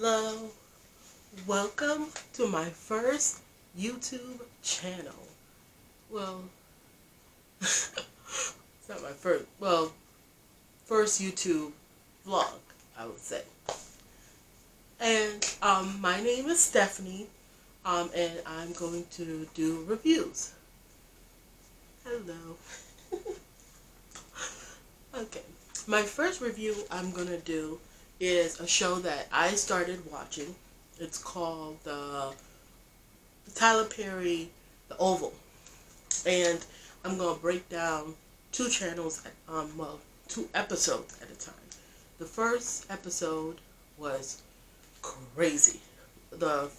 Hello, welcome to my first YouTube channel. Well, it's not my first YouTube vlog, I would say. And my name is Stephanie, and I'm going to do reviews. Hello. Okay, my first review I'm gonna do is a show that I started watching. It's called the Tyler Perry, The Oval, and I'm gonna break down two channels, two episodes at a time. The first episode was crazy. The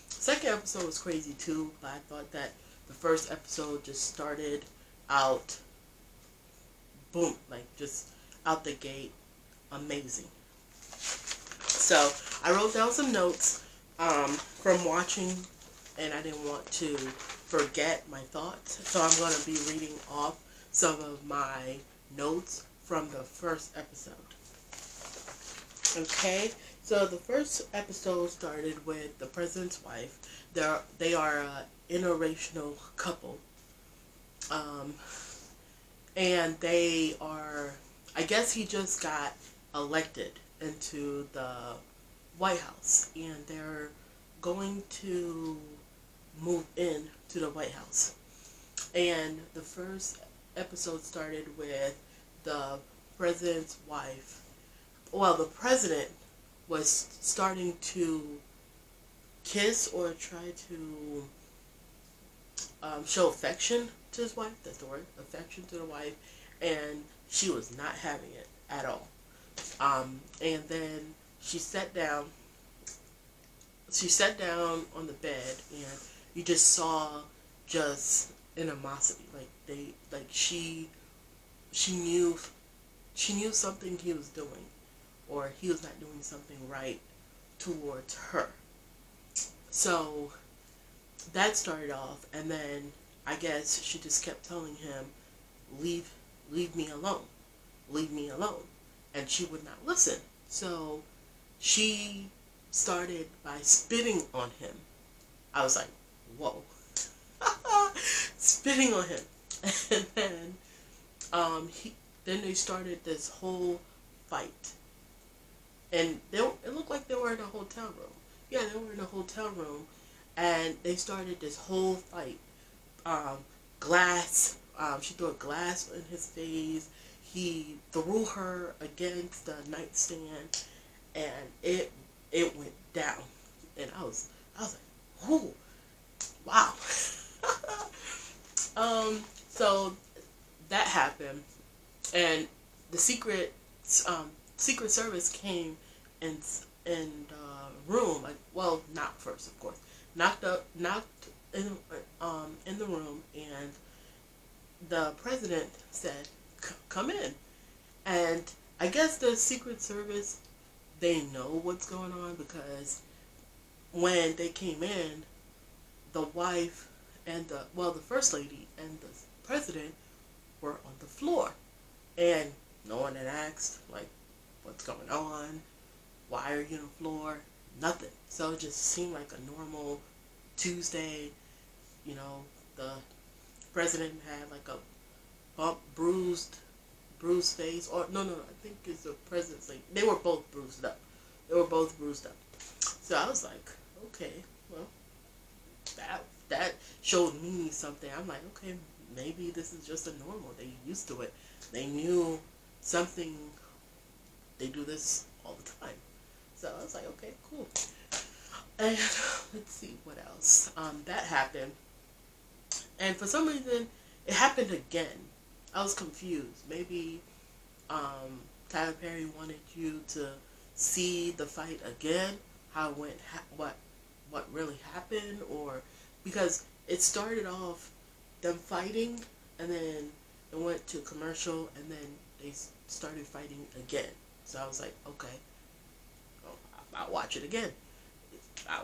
second episode was crazy too, but I thought that the first episode just started out, boom, like just out the gate, amazing. So I wrote down some notes from watching, and I didn't want to forget my thoughts. So I'm going to be reading off some of my notes from the first episode. Okay, so the first episode started with the president's wife. They are an interracial couple. And they are, I guess he just got elected into the White House, and they're going to move in to the White House. And the first episode started with the president's wife. Well, the president was starting to kiss or try to show affection to his wife. That's the word, affection to the wife, and she was not having it at all. And then she sat down. She sat down on the bed, and you just saw just animosity. She knew something he was doing, or he was not doing something right towards her. So that started off, and then I guess she just kept telling him, leave me alone, leave me alone, and she would not listen. So she started by spitting on him. I was like, whoa. Spitting on him. And then then they started this whole fight, and it looked like they were in a hotel room. Yeah, they were in a hotel room, and they started this whole fight. Glass. She threw a glass in his face. He threw her against the nightstand, and it went down. And I was like, "Ooh, wow." So that happened, and the Secret Service came in the room. Like, well, knocked first, of course. Knocked in the room, and the president said, "Come in." And I guess the Secret Service, they know what's going on, because when they came in, the wife and the first lady and the president were on the floor, and no one had asked, like, what's going on, why are you on the floor, nothing. So it just seemed like a normal Tuesday. You know, the president had like a bump, bruised face, or no, I think it's the president's, like, they were both bruised up. So I was like, okay, well, that showed me something. I'm like, okay, maybe this is just a normal. They used to it. They knew something. They do this all the time. So I was like, okay, cool. And let's see what else. That happened. And for some reason, it happened again. I was confused. Maybe Tyler Perry wanted you to see the fight again, how it went, what really happened, or because it started off them fighting, and then it went to commercial, and then they started fighting again. So I was like, okay, well, I'll watch it again. I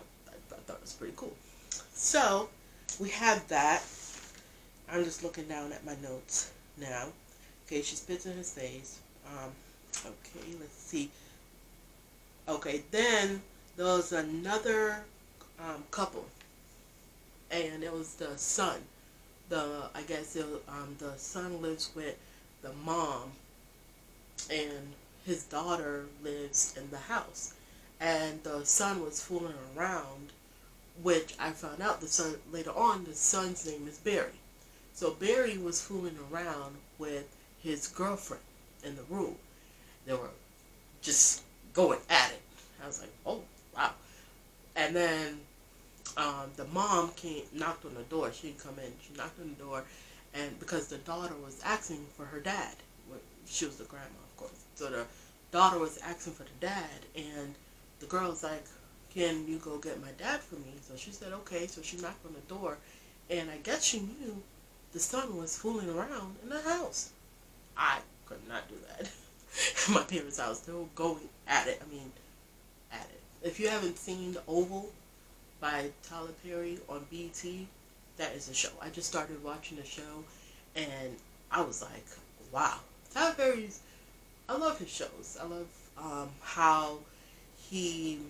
thought it was pretty cool. So we have that. I'm just looking down at my notes now. Okay, she spits in his face. Okay, let's see. Okay, then there was another couple, and it was the son. I guess the son lives with the mom, and his daughter lives in the house. And the son was fooling around, which I found out the son later on. The son's name is Barry. So Barry was fooling around with his girlfriend in the room. They were just going at it. I was like, oh wow. And then the mom knocked on the door. She didn't come in. She knocked on the door, and because the daughter was asking for her dad, she was the grandma, of course. So the daughter was asking for the dad, and the girl was like, "Can you go get my dad for me?" So she said, "Okay." So she knocked on the door, and I guess she knew the son was fooling around in the house. I could not do that. My parents' house, they were going at it. I mean, at it. If you haven't seen The Oval by Tyler Perry on BET, that is a show. I just started watching the show, and I was like, wow. Tyler Perry's, I love his shows. I love how he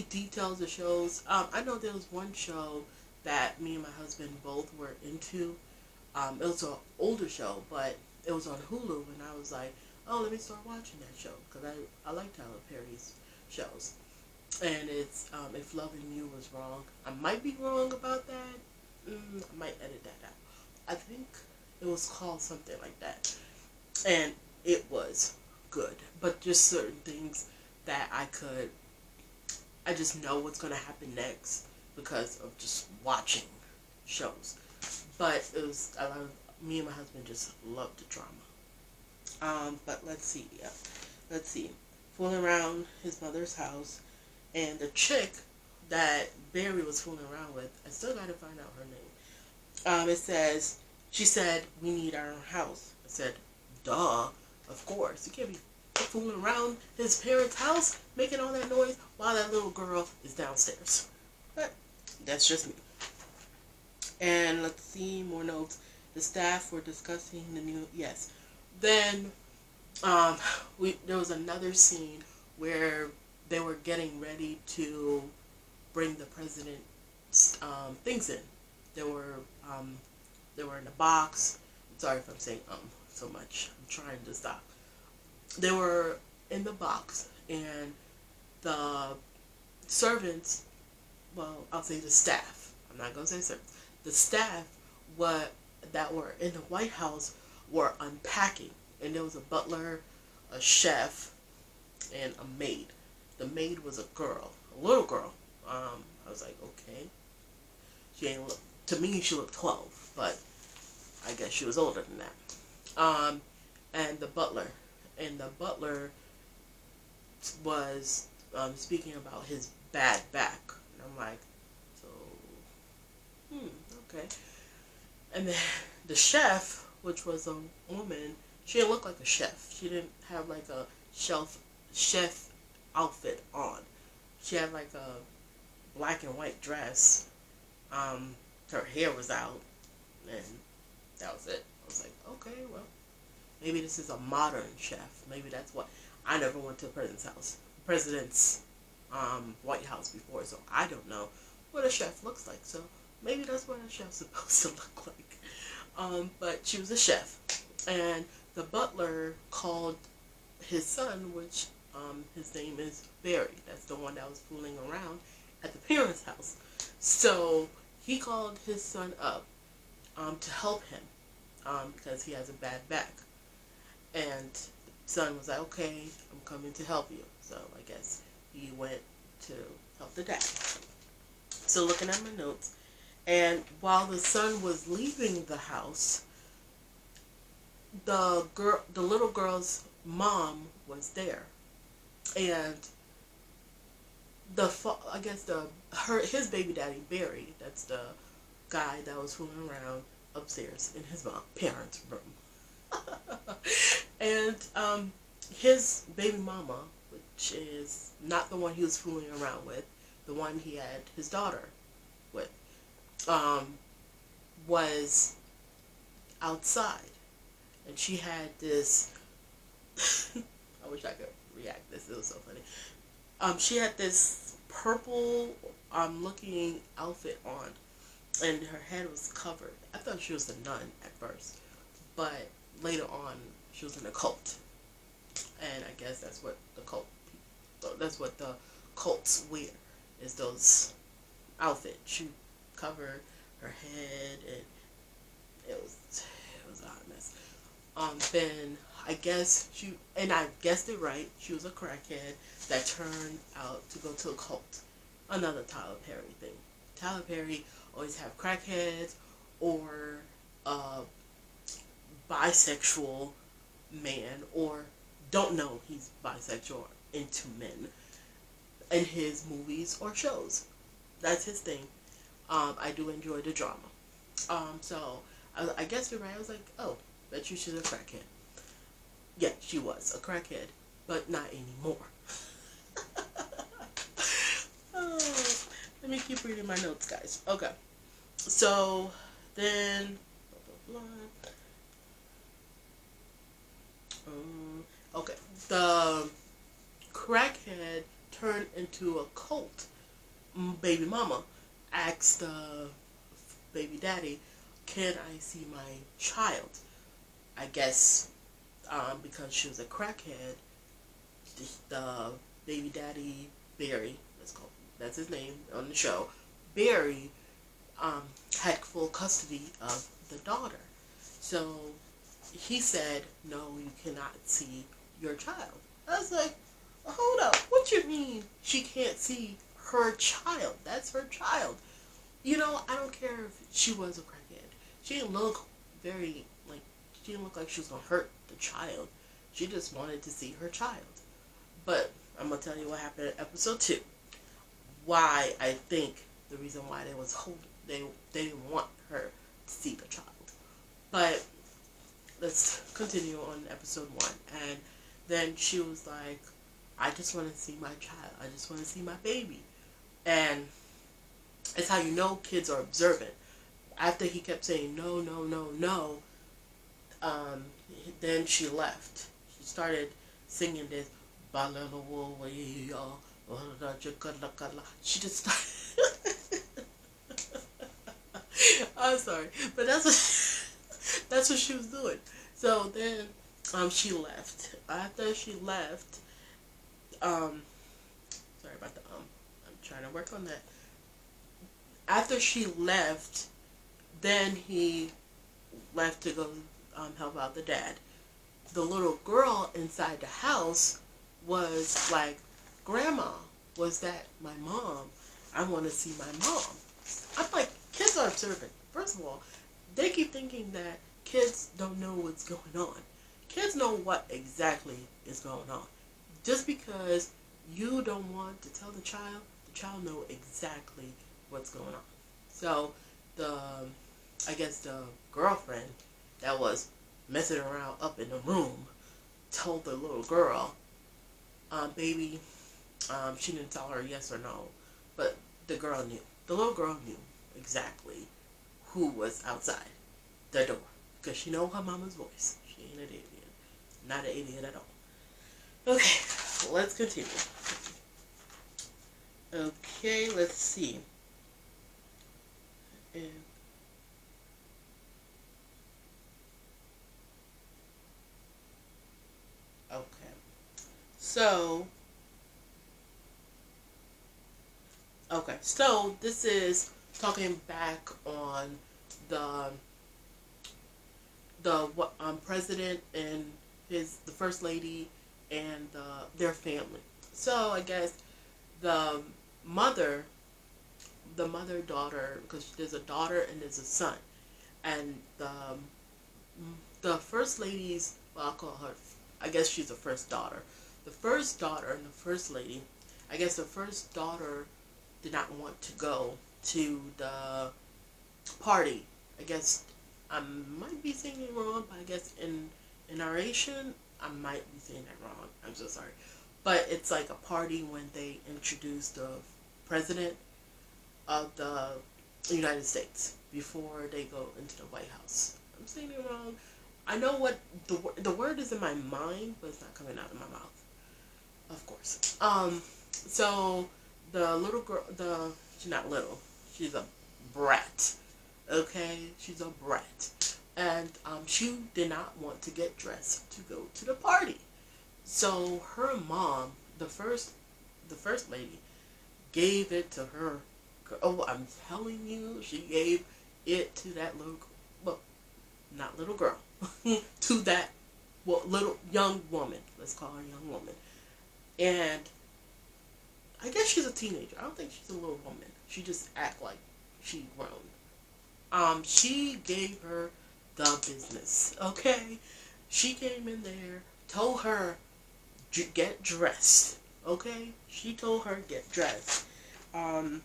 details the shows. I know there was one show that me and my husband both were into. It was an older show, but it was on Hulu, and I was like, oh, let me start watching that show, because I like Tyler Perry's shows. And it's If Loving You Was Wrong. I might be wrong about that. I might edit that out. I think it was called something like that. And it was good. But just certain things that I just know what's going to happen next because of just watching shows. But me and my husband just loved the drama. But let's see. Yeah. Let's see. Fooling around his mother's house. And the chick that Barry was fooling around with, I still gotta find out her name. She said, we need our own house. I said, duh, of course. You can't be fooling around his parents' house, making all that noise while that little girl is downstairs. But that's just me. And let's see, more notes. The staff were discussing the new, yes. Then there was another scene where they were getting ready to bring the president's things in. They were in a box. I'm sorry if I'm saying so much. I'm trying to stop. They were in the box, and the servants, well, I'll say the staff. I'm not gonna say servants. The staff that were in the White House were unpacking, and there was a butler, a chef, and a maid. The maid was a girl, a little girl. I was like, okay. She ain't look, to me she looked 12, but I guess she was older than that. And the butler was speaking about his bad back, and I'm like, so, okay. And then the chef, which was a woman, she didn't look like a chef. She didn't have like a chef outfit on. She had like a black and white dress. Her hair was out, and that was it. I was like, okay, well, maybe this is a modern chef. Maybe that's what. I never went to the president's White House before, so I don't know what a chef looks like. So maybe that's what a chef's supposed to look like. But she was a chef, and the butler called his son, which his name is Barry. That's the one that was fooling around at the parents' house. So he called his son up to help him because he has a bad back. And the son was like, okay, I'm coming to help you. So I guess he went to help the dad. So looking at my notes, and while the son was leaving the house, the little girl's mom was there. And his baby daddy, Barry, that's the guy that was fooling around upstairs in his parents' room. And his baby mama, which is not the one he was fooling around with, the one he had his daughter with, was outside. And she had this, I wish I could react this. It was so funny. She had this purple looking outfit on, and her head was covered. I thought she was a nun at first, but later on she was in a cult, and I guess that's what the cults wear, is those outfits. She covered her head, and it was a hot mess. Then I guess I guessed it right, she was a crackhead that turned out to go to a cult. Another Tyler Perry thing. Tyler Perry always have crackheads or a bisexual man, or don't know he's bisexual or into men in his movies or shows. That's his thing. I do enjoy the drama. So I guess you're right. I was like, oh, bet you she's a crackhead. Yeah, she was a crackhead, but not anymore. Oh, let me keep reading my notes, guys. Okay. So then, blah, blah, blah. Okay, the crackhead turned into a cult. Baby mama asked the baby daddy, "Can I see my child?" I guess because she was a crackhead, the baby daddy Barry, that's his name on the show, Barry had full custody of the daughter. So he said, "No, you cannot see your child." I was like, hold up, what you mean she can't see her child? That's her child. I don't care if she was a crackhead. She didn't look she didn't look like she was going to hurt the child. She just wanted to see her child. But I'm going to tell you what happened in episode 2. Why I think the reason why they didn't want her to see the child. But let's continue on episode 1. And then she was like, "I just want to see my child. I just want to see my baby." And it's how you know kids are observant. After he kept saying no, no, no, no, then she left. She started singing this. She just started. I'm sorry, but that's what she was doing. So then she left. After she left, sorry about the I'm trying to work on that. After she left, then he left to go help out the dad. The little girl inside the house was like, "Grandma, was that my mom? I want to see my mom." I'm like, kids are observant. First of all, they keep thinking that kids don't know what's going on. Kids know what exactly is going on. Just because you don't want to tell the child know exactly what's going on. So I guess the girlfriend that was messing around up in the room told the little girl, baby, she didn't tell her yes or no, but the girl knew. The little girl knew exactly who was outside the door, because she know her mama's voice. She ain't an idiot. Not an idiot at all. Okay, let's continue. Okay, let's see. Okay. So this is talking back on the president and the first lady and their family. So I guess the mother daughter, because there's a daughter and there's a son, and the first lady's, well, I'll call her, I guess she's the first daughter. The first daughter and the first lady, I guess the first daughter did not want to go to the party. I guess I might be saying it wrong, but I guess in narration, I might be saying that wrong. I'm so sorry. But it's like a party when they introduce the president of the United States before they go into the White House. I'm saying it wrong. I know what the word is in my mind, but it's not coming out of my mouth. of course. So the little girl, she's not little, she's a brat. Okay, she's a brat, and she did not want to get dressed to go to the party. So her mom, the first lady, gave it to her. Oh, I'm telling you, she gave it to that little, well, not little girl, to that, well, little young woman. Let's call her a young woman. And I guess she's a teenager. I don't think she's a little woman. She just act like she grown. She gave her the business. Okay, she came in there, told her get dressed. Okay, she told her get dressed. Um,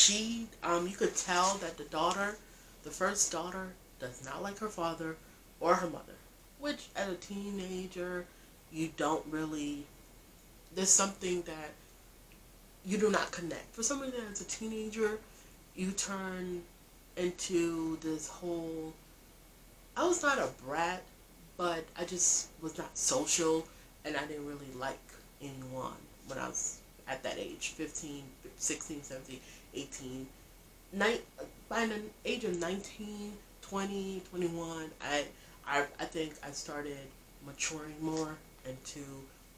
you could tell that the first daughter, does not like her father or her mother. Which, as a teenager, you don't really. There's something that you do not connect. For some reason, as a teenager, you turn into this whole. I was not a brat, but I just was not social, and I didn't really like anyone when I was at that age, 15, 16, 17, 18. By the age of 19, 20, 21, I think I started maturing more into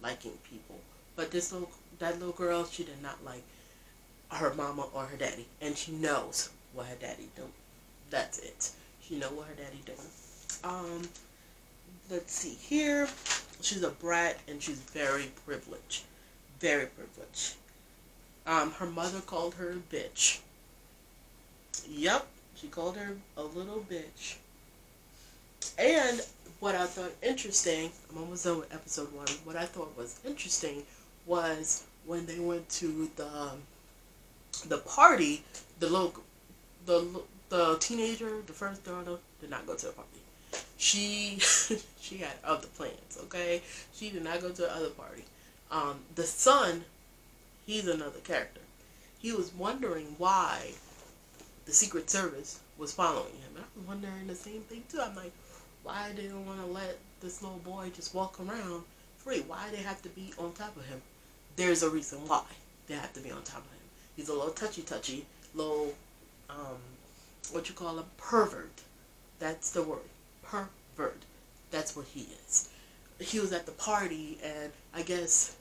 liking people. But that little girl, she did not like her mama or her daddy, and she knows what her daddy do. That's it. She know what her daddy doing. Um, let's see here. She's a brat, and she's very privileged. Very privileged. Her mother called her a bitch. Yep, she called her a little bitch. And what I thought interesting, I'm almost done with episode 1. What I thought was interesting was when they went to the party, the little the teenager, the first daughter, did not go to the party. She she had other plans. Okay, she did not go to the other party. The son, he's another character. He was wondering why the Secret Service was following him. And I'm wondering the same thing too. I'm like, why they don't want to let this little boy just walk around free? Why they have to be on top of him? There's a reason why they have to be on top of him. He's a little touchy, little, what you call a pervert. That's the word. Pervert. That's what he is. He was at the party, and I guess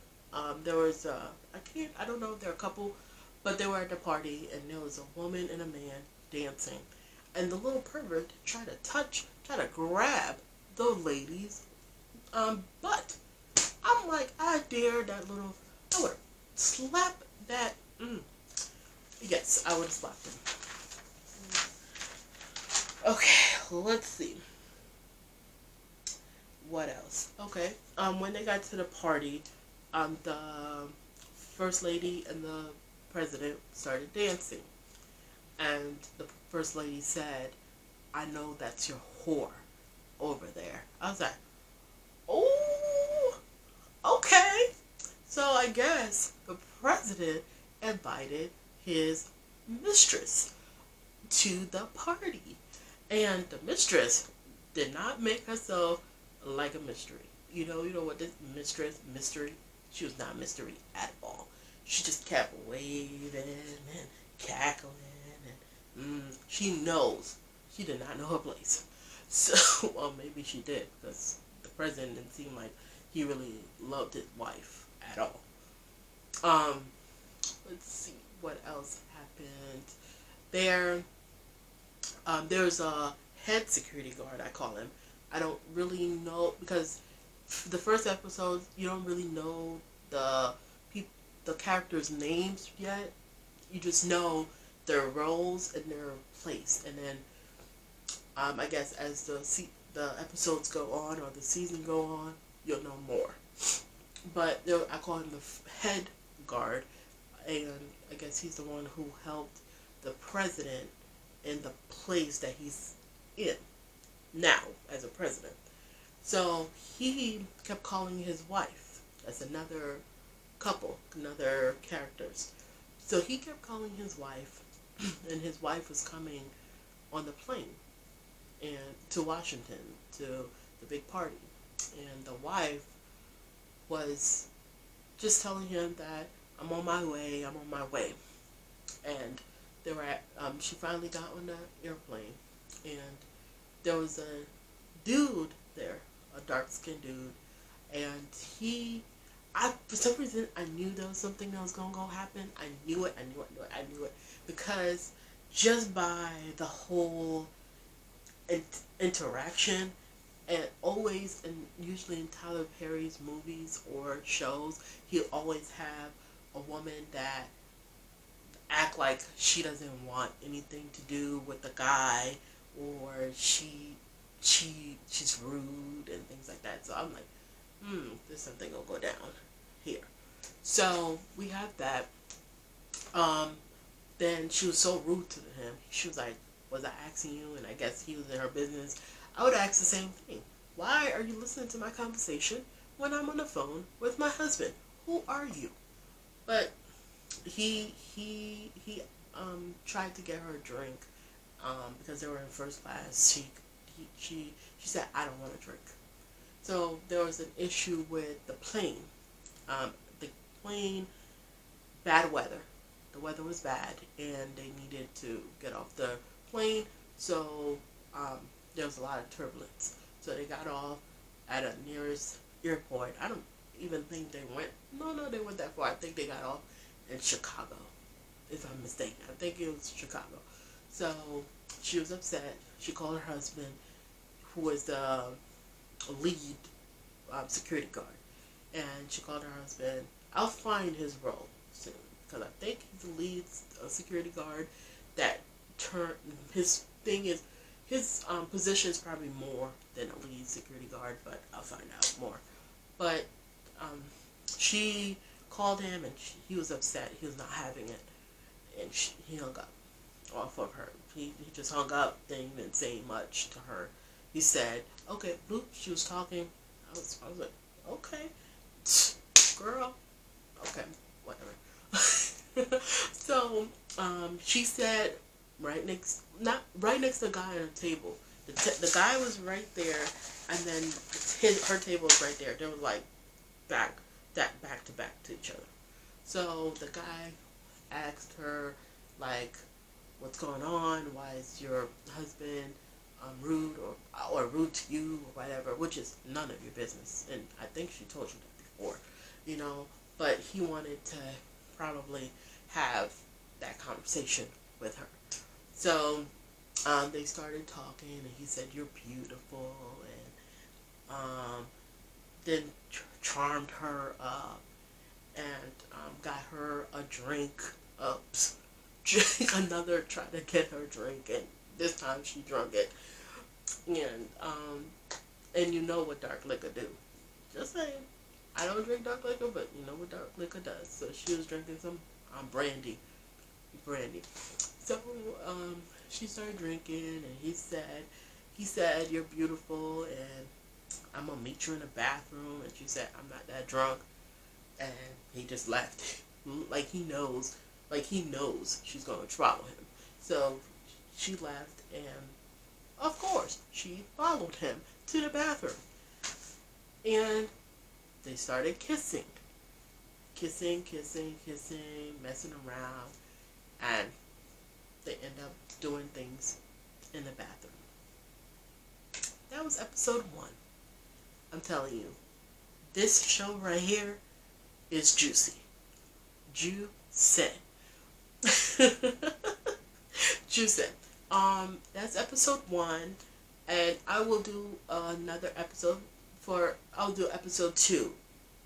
there was, I don't know if they're a couple, but they were at the party, and there was a woman and a man dancing. And the little pervert tried to grab the lady's butt. I'm like, I would slap that. Yes, I would have slapped him. Okay, let's see. What else? Okay, when they got to the party, the first lady and the president started dancing. And the first lady said, I know that's your whore over there. I was like, oh, okay. So I guess the president invited his mistress to the party. And the mistress did not make herself like a mystery. You know what this mystery? She was not mystery at all. She just kept waving and cackling. She knows. She did not know her place. So, well, maybe she did, because the president didn't seem like he really loved his wife at all. Let's see what else happened. There's a head security guard, I call him. I don't really know, because the first episode, you don't really know the characters' names yet. You just know their roles and their place, and then I guess as the episodes go on or the season go on, you'll know more. But I call him the head guard, and I guess he's the one who helped the president in the place that he's in now as a president. So he kept calling his wife. That's another couple, another characters. So he kept calling his wife, and his wife was coming on the plane and to Washington to the big party, and the wife was just telling him that I'm on my way, I'm on my way. And they were at, she finally got on the airplane, and there was a dude there, a dark skinned dude, and for some reason, I knew there was something that was gonna go happen. I knew it, I knew it, because just by the whole interaction, and always, and usually in Tyler Perry's movies or shows, he'll always have a woman that act like she doesn't want anything to do with the guy, or she's rude and things like that. So I'm like, there's something gonna go down here. So we have that. Then she was so rude to him. She was like, was I asking you? And I guess he was in her business. I would ask the same thing. Why are you listening to my conversation when I'm on the phone with my husband? Who are you? But he tried to get her a drink, because they were in first class. She said, I don't want to drink. So there was an issue with the plane. The plane, bad weather. The weather was bad, and they needed to get off the plane. So there was a lot of turbulence. So they got off at a nearest airport. I don't even think they went. No, they went that far. I think they got off in Chicago, if I'm mistaken. I think it was Chicago. So she was upset. She called her husband, who was the lead security guard, and she called her husband. I'll find his role soon, because I think he's the lead security guard. That his thing is, his position is probably more than a lead security guard, but I'll find out more. But she called him, and he was upset. He was not having it, and he hung up off of her. He just hung up, didn't even say much to her. He said, okay, boop, she was talking. I was like, okay, girl, okay, whatever. So, she said, not right next to the guy on the table. The guy was right there, and then her table was right there. They were like back to back to each other. So the guy asked her, like, what's going on? Why is your husband rude or rude to you or whatever? Which is none of your business. And I think she told you that before, But he wanted to probably have that conversation with her. So they started talking, and he said, "You're beautiful," and then charmed her up, and got her a drink. Tried to get her drink, and this time she drunk it. And you know what dark liquor do. Just saying. I don't drink dark liquor, but you know what dark liquor does. So she was drinking some brandy. So she started drinking, and he said, "You're beautiful, and I'm gonna meet you in the bathroom." And she said, "I'm not that drunk," and he just left, like he knows she's gonna trouble him. So she left, and of course she followed him to the bathroom, and they started kissing, messing around, and they end up doing things in the bathroom. That was episode 1. I'm telling you, this show right here is juicy. Juicy. Juicy. That's episode 1, and I will do another episode I'll do episode 2.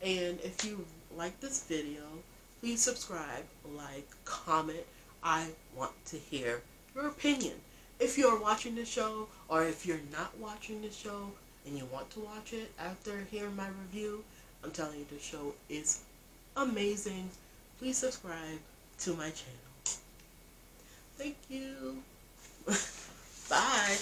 And if you like this video, please subscribe, like, comment. I want to hear your opinion. If you're watching the show, or if you're not watching the show and you want to watch it after hearing my review, I'm telling you, the show is amazing. Please subscribe to my channel. Thank you. Bye.